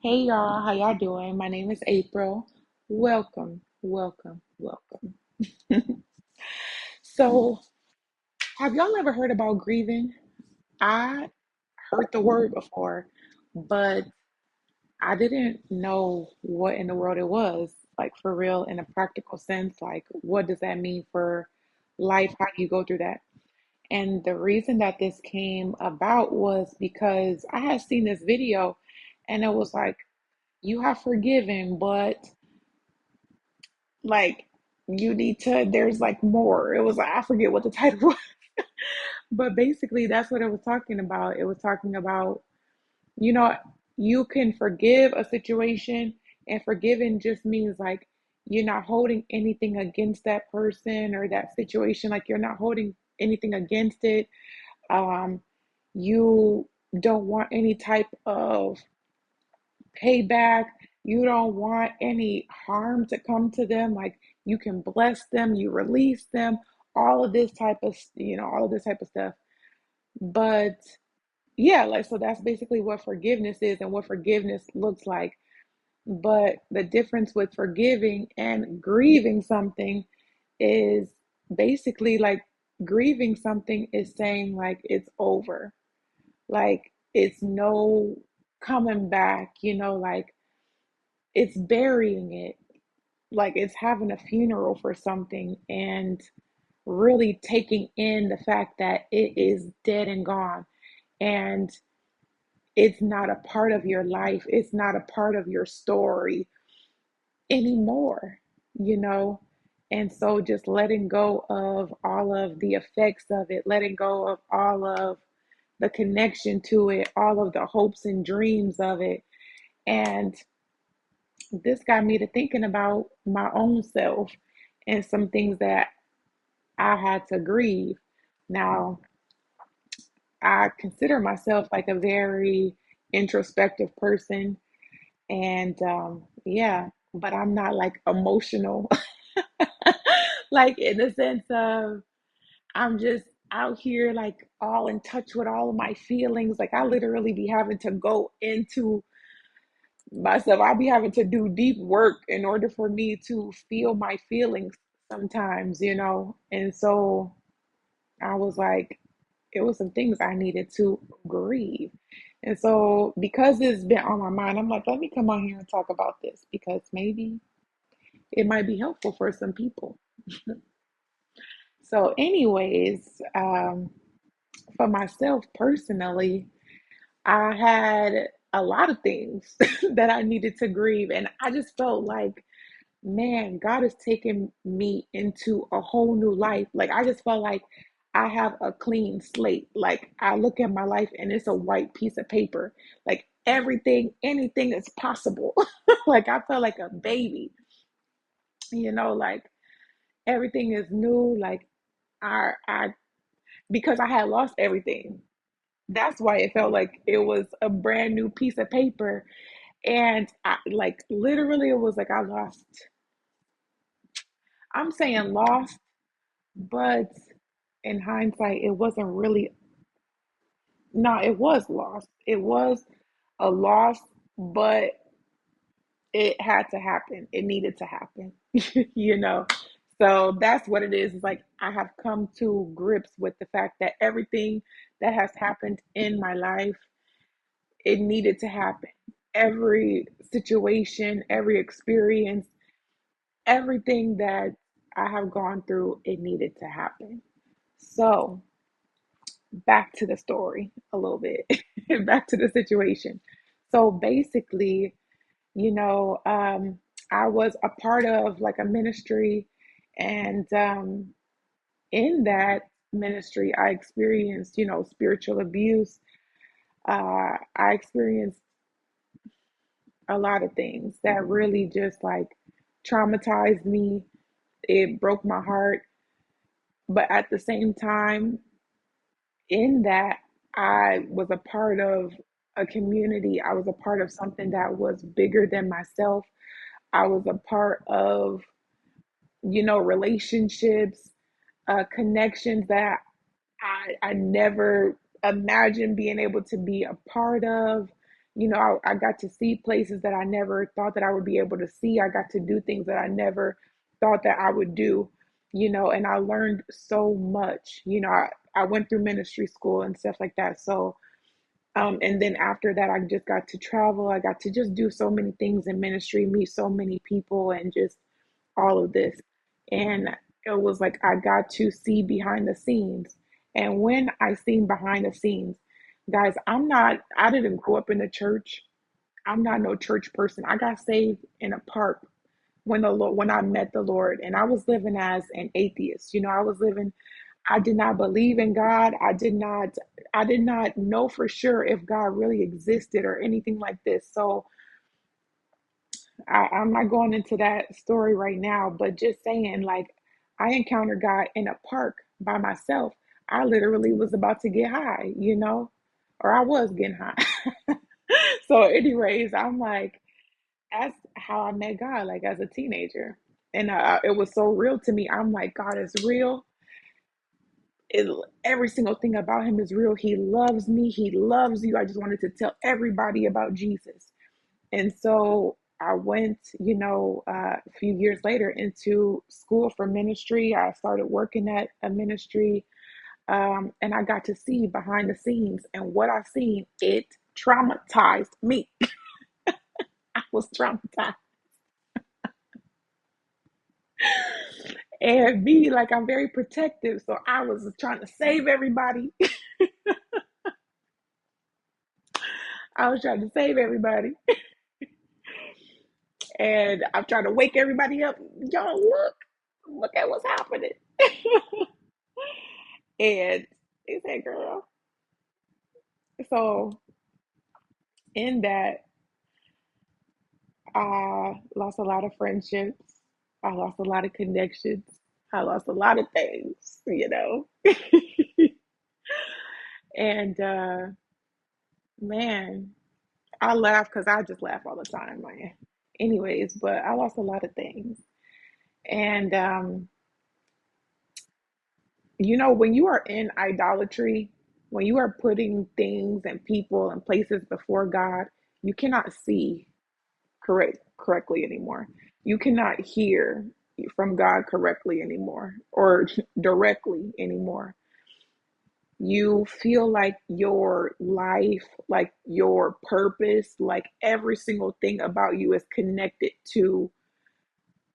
Hey y'all, how y'all doing? My name is April. Welcome, welcome, welcome. So, have y'all ever heard about grieving? I heard the word before, but I didn't know what in the world it was, like for real, in a practical sense. Like, what does that mean for life? How do you go through that? And the reason that this came about was because I had seen this video and it was like, you have forgiven, but like you need to there's like more. It was like I forget what the title was, but basically that's what it was talking about. It was talking about, you know, you can forgive a situation, and forgiving just means like you're not holding anything against that person or that situation, like you're not holding anything against it. um you don't want any type of payback. You don't want any harm to come to them. Like you can bless them, you release them, all of this type of, all of this type of stuff. But yeah, like, so that's basically what forgiveness is and what forgiveness looks like. But the difference with forgiving and grieving something is basically like grieving something is saying like it's over. Like it's no coming back, like it's burying it, like it's having a funeral for something and really taking in the fact that it is dead and gone, and it's not a part of your life, it's not a part of your story anymore, you know? And so just letting go of all of the effects of it, letting go of all of the connection to it, all of the hopes and dreams of it. And this got me to thinking about my own self and some things that I had to grieve. Now, I consider myself like a very introspective person, and yeah, but I'm not like emotional, like in the sense of I'm just out here like all in touch with all of my feelings. Like I literally be having to go into myself. I'll be having to do deep work in order for me to feel my feelings sometimes, And so I was like, it was some things I needed to grieve. And so because it's been on my mind, I'm like, let me come on here and talk about this because maybe it might be helpful for some people. So, anyways, for myself personally, I had a lot of things that I needed to grieve. And I just felt like, man, God has taken me into a whole new life. Like, I just felt like I have a clean slate. Like, I look at my life and it's a white piece of paper. Like, everything, anything is possible. Like, I felt like a baby, like everything is new. Like, I, because I had lost everything. That's why it felt like it was a brand new piece of paper. And I, like, literally, it was like I lost, I'm saying lost, but in hindsight, it wasn't really, no, it was lost. It was a loss, but it had to happen. It needed to happen, you know? So that's what it is. It's like I have come to grips with the fact that everything that has happened in my life, it needed to happen. Every situation, every experience, everything that I have gone through, it needed to happen. So, back to the story a little bit, back to the situation. So, basically, you know, I was a part of like a ministry, and in that ministry, I experienced, spiritual abuse. I experienced a lot of things that really just like traumatized me. It broke my heart. But at the same time, in that, I was a part of a community. I was a part of something that was bigger than myself. I was a part of, relationships, connections that I never imagined being able to be a part of. I got to see places that I never thought that I would be able to see. I got to do things that I never thought that I would do, and I learned so much. I went through ministry school and stuff like that. So, and then after that, I just got to travel. I got to just do so many things in ministry, meet so many people, and just all of this. And it was like I got to see behind the scenes. And when I seen behind the scenes, guys, I didn't grow up in the church. I'm not no church person. I got saved in a park when I met the Lord, and I was living as an atheist. I did not believe in God. I did not know for sure if God really existed or anything like this. So I'm not going into that story right now, but just saying, like, I encountered God in a park by myself. I literally was about to get high, or I was getting high. So, anyways, I'm like, that's how I met God, like as a teenager. And it was so real to me. I'm like, God is real. It, every single thing about him is real. He loves me. He loves you. I just wanted to tell everybody about Jesus. And so I went, a few years later into school for ministry. I started working at a ministry, and I got to see behind the scenes. And what I seen, it traumatized me. I was traumatized. And me, like, I'm very protective. So I was trying to save everybody. I was trying to save everybody. And I'm trying to wake everybody up. Y'all, look at what's happening. And he said, girl. So in that, I lost a lot of friendships. I lost a lot of connections. I lost a lot of things. And man, I laugh because I just laugh all the time, man. Anyways, but I lost a lot of things. And when you are in idolatry, when you are putting things and people and places before God, you cannot see correctly anymore. You cannot hear from God correctly anymore or directly anymore. You feel like your life, like your purpose, like every single thing about you is connected to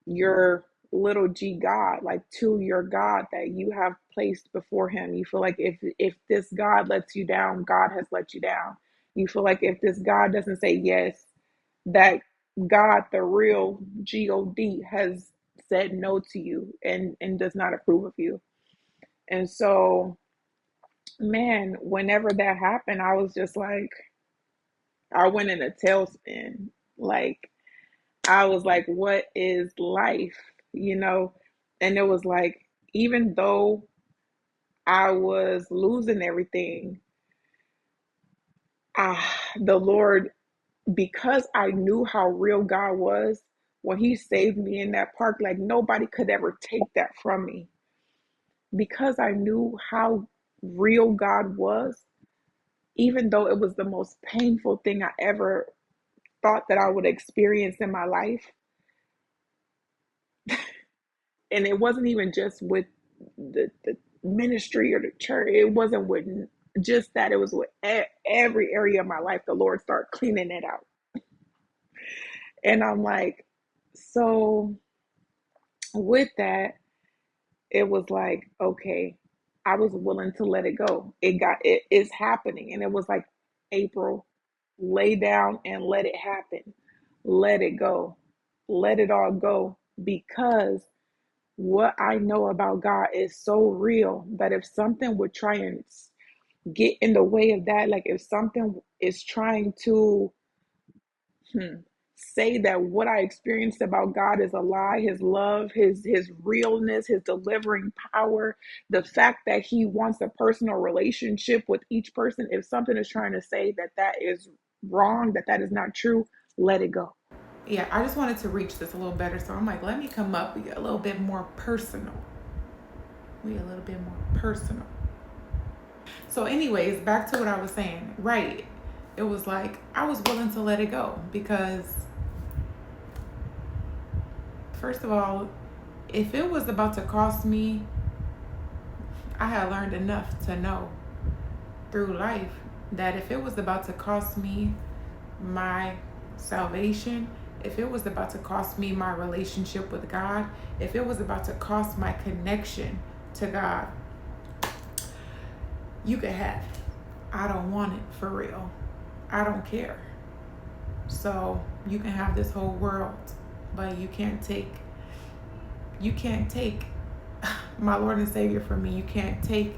your little g God, like to your God that you have placed before him. You feel like if this God lets you down, God has let you down. You feel like if this God doesn't say yes, that God, the real God, has said no to you and does not approve of you. And so, man, whenever that happened, I was just like, I went in a tailspin. Like, I was like, what is life? You know? And it was like, even though I was losing everything, the Lord, because I knew how real God was, when He saved me in that park, like nobody could ever take that from me. Because I knew how real God was, even though it was the most painful thing I ever thought that I would experience in my life. And it wasn't even just with the ministry or the church. It wasn't with just that. It was with every area of my life. The Lord started cleaning it out. And I'm like, so with that, it was like, okay, I was willing to let it go. It is happening. And it was like, April, lay down and let it happen. Let it go. Let it all go, because what I know about God is so real that if something would try and get in the way of that, like if something is trying to hmm, say that what I experienced about God is a lie, his love, his realness, his delivering power, the fact that he wants a personal relationship with each person, if something is trying to say that that is wrong, that that is not true, let it go. Yeah, I just wanted to reach this a little better. So I'm like, let me come up with a little bit more personal. We a little bit more personal. So, anyways, back to what I was saying. Right. it was like I was willing to let it go because, first of all, if it was about to cost me, I had learned enough to know through life that if it was about to cost me my salvation, if it was about to cost me my relationship with God, if it was about to cost my connection to God, you could have it. I don't want it for real. I don't care. So you can have this whole world, but you can't take my Lord and Savior from me. You can't take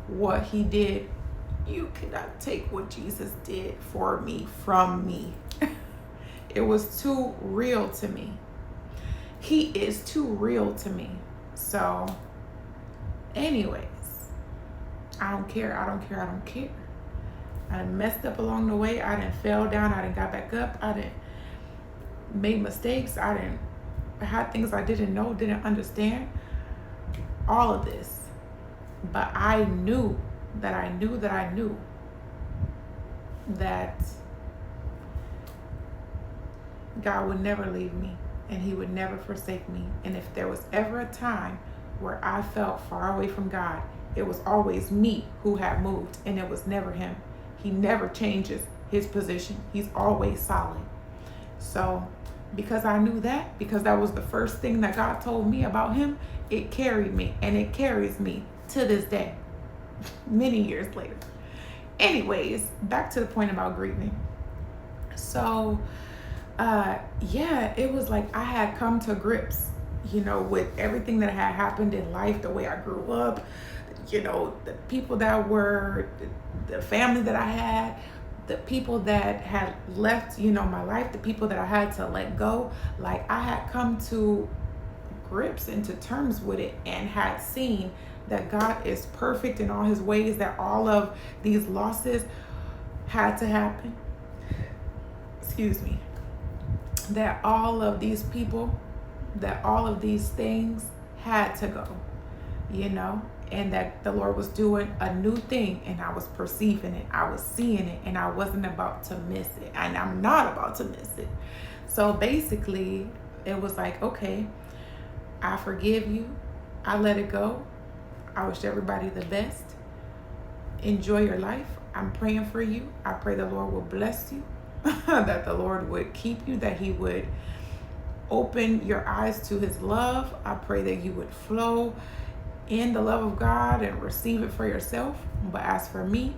what he did. You cannot take what Jesus did for me from me. It was too real to me. He is too real to me. So, anyways, I don't care. I don't care. I don't care. I done messed up along the way. I done fell down. I done got back up. I done made mistakes. I done had things I didn't know, didn't understand. All of this. But I knew that I knew that I knew that God would never leave me and he would never forsake me. And if there was ever a time where I felt far away from God, it was always me who had moved, and it was never him. He never changes his position. He's always solid. So because I knew that, because that was the first thing that God told me about him, it carried me, and it carries me to this day, many years later. Anyways, back to the point about grieving. So yeah, it was like I had come to grips, with everything that had happened in life, the way I grew up, the people that were, the family that I had, the people that had left, my life, the people that I had to let go. Like I had come to grips and to terms with it and had seen that God is perfect in all his ways, that all of these losses had to happen. Excuse me. That all of these people, that all of these things had to go, and that the Lord was doing a new thing, and I was perceiving it, I was seeing it, and I wasn't about to miss it, and I'm not about to miss it. So basically, it was like, okay, I forgive you, I let it go, I wish everybody the best, enjoy your life, I'm praying for you, I pray the Lord will bless you, that the Lord would keep you, that he would open your eyes to his love. I pray that you would flow in the love of God and receive it for yourself. But as for me,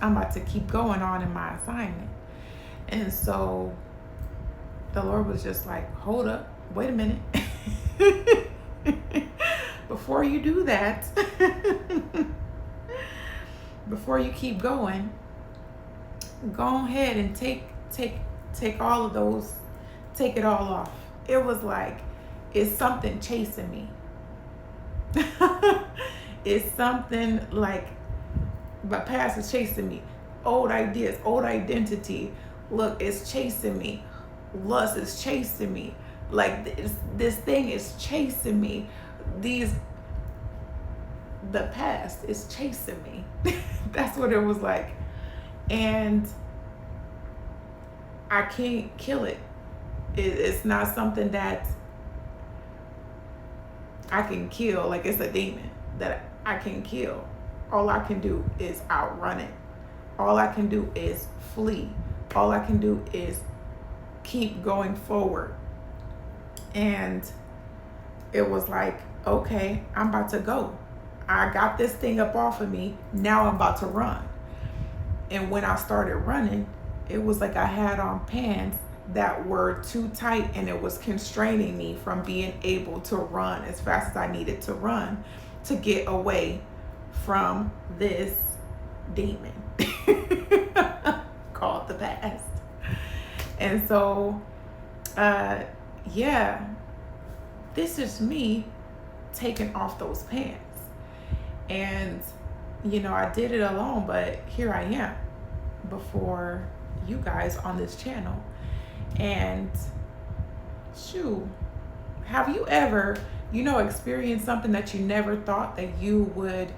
I'm about to keep going on in my assignment. And so the Lord was just like, hold up, wait a minute. Before you do that, before you keep going, go ahead and take all of those, take it all off. It was like, it's something chasing me. It's something like my past is chasing me. Old ideas, old identity. Look, it's chasing me. Lust is chasing me. Like this thing is chasing me. The past is chasing me. That's what it was like. And I can't kill it. It's not something that I can kill. Like it's a demon that I can kill. All I can do is outrun it. All I can do is flee. All I can do is keep going forward. And it was like, okay, I'm about to go. I got this thing up off of me. Now I'm about to run. And when I started running, it was like I had on pants that were too tight, and it was constraining me from being able to run as fast as I needed to run to get away from this demon called the past. And so, yeah, this is me taking off those pants. And, I did it alone, but here I am before you guys on this channel. And shoot, have you ever, experienced something that you never thought that you would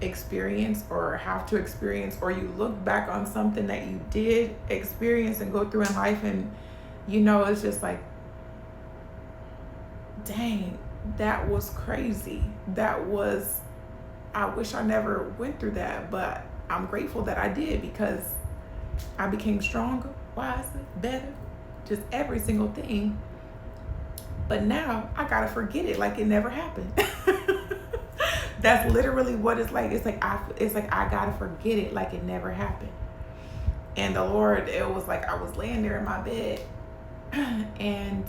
experience or have to experience, or you look back on something that you did experience and go through in life, and it's just like, dang, that was crazy. I wish I never went through that, but I'm grateful that I did, because I became stronger, wiser, better, just every single thing. But now I gotta forget it like it never happened. That's literally what it's like. It's like I gotta forget it like it never happened. And the Lord, it was like I was laying there in my bed and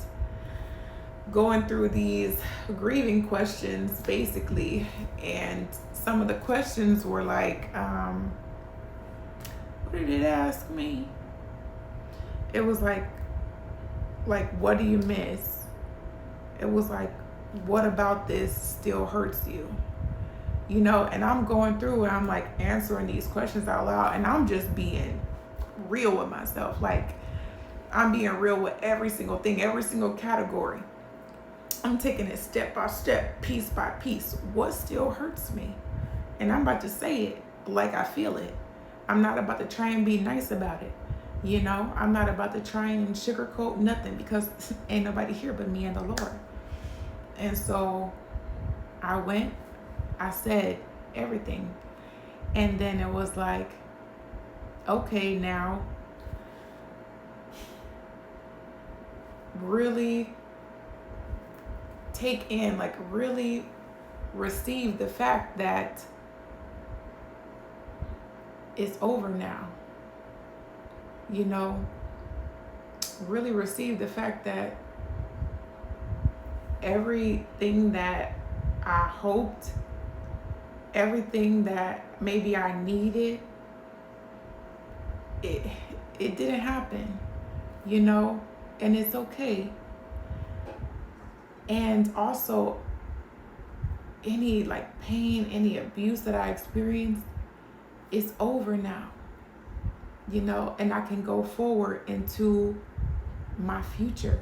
going through these grieving questions, basically. And some of the questions were like, what did it ask me? It was like, what do you miss? It was like, what about this still hurts you? And I'm going through and I'm like answering these questions out loud, and I'm just being real with myself. Like, I'm being real with every single thing, every single category. I'm taking it step by step, piece by piece. What still hurts me? And I'm about to say it like I feel it. I'm not about to try and be nice about it. I'm not about to try and sugarcoat nothing, because ain't nobody here but me and the Lord. And so I said everything. And then it was like, okay, now really take in, like really receive the fact that it's over now. Really receive the fact that everything that I hoped, everything that maybe I needed, it didn't happen, and it's okay. And also, any like pain, any abuse that I experienced, it's over now, and I can go forward into my future.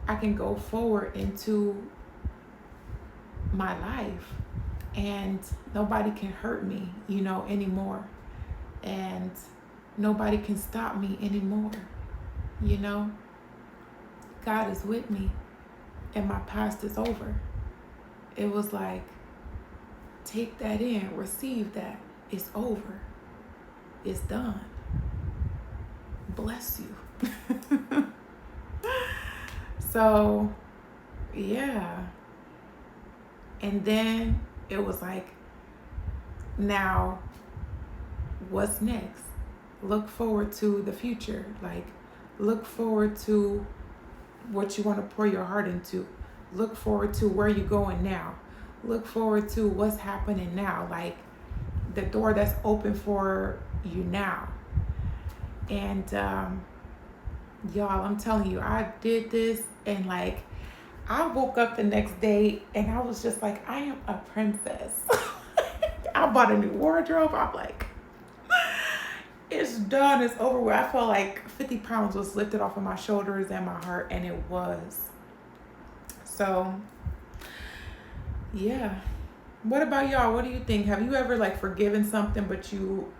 I can go forward into my life, and nobody can hurt me, anymore. And nobody can stop me anymore. God is with me, and my past is over. It was like, take that in, receive that. It's over. It's done. Bless you. So, yeah. And then it was like, now, what's next? Look forward to the future. Like, look forward to what you want to pour your heart into. Look forward to where you're going now. Look forward to what's happening now. Like, the door that's open for you now. And y'all, I'm telling you, I did this, and like, I woke up the next day and I was just like, I am a princess. I bought a new wardrobe. I'm like, it's done, it's over with. I felt like 50 pounds was lifted off of my shoulders and my heart, and it was. So, yeah. What about y'all? What do you think? Have you ever like forgiven something but you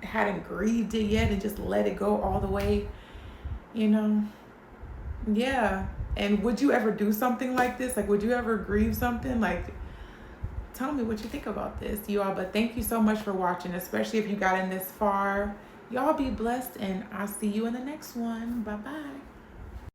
hadn't grieved it yet and just let it go all the way? Yeah. And would you ever do something like this? Like, would you ever grieve something? Like, tell me what you think about this, you all. But thank you so much for watching, especially if you got in this far. Y'all be blessed, and I'll see you in the next one. Bye-bye.